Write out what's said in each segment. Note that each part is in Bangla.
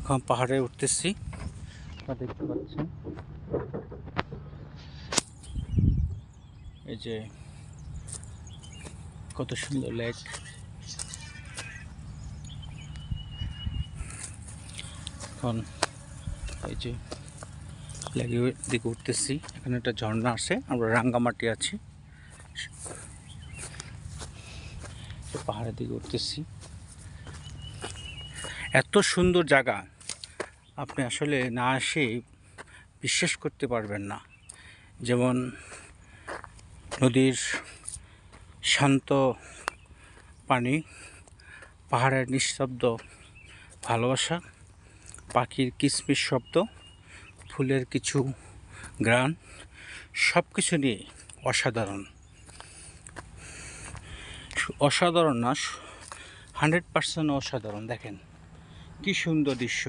এখন পাহাড়ে উঠতেছি, আপনারা দেখতে পাচ্ছেন। এই যে কত সুন্দর লেক। এখন এই যে লেকের দিকে উঠতেছি। এখানে একটা ঝর্ণা আছে, আমরা রাঙ্গামাটি আছি, পাহাড়ের দিকে উঠতেছি। এত সুন্দর জায়গা, আপনি আসলে না এসে বিশ্বাস করতে পারবেন না। যেমন নদীর শান্ত পানি, পাহাড়ের নিঃশব্দ ভালোবাসা, পাখির কিচমিচ শব্দ, ফুলের কিছু ঘ্রাণ, সব কিছু নিয়ে অসাধারণ। অসাধারণ না, 100% অসাধারণ। দেখেন কি সুন্দর দৃশ্য।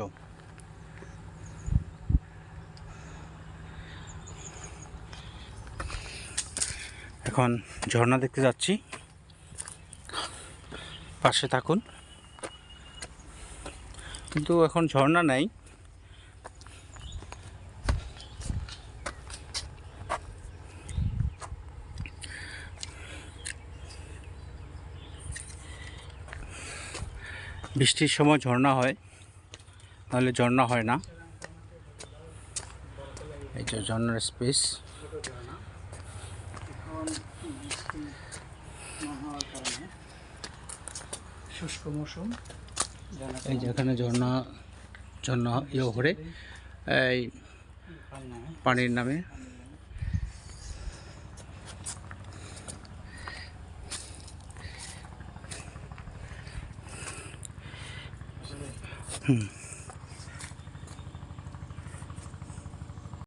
এখন ঝর্ণা দেখতে যাচ্ছি, পাশে থাকুন। কিন্তু এখন ঝর্ণা নাই, বৃষ্টির সময় ঝর্ণা হয়, নাহলে ঝর্ণা হয় না। এই যে ঝর্ণার স্পেস। শুষ্ক মৌসুম, এই যে এখানে ঝর্ণা ইয়ে ভরে এই পানির নামে।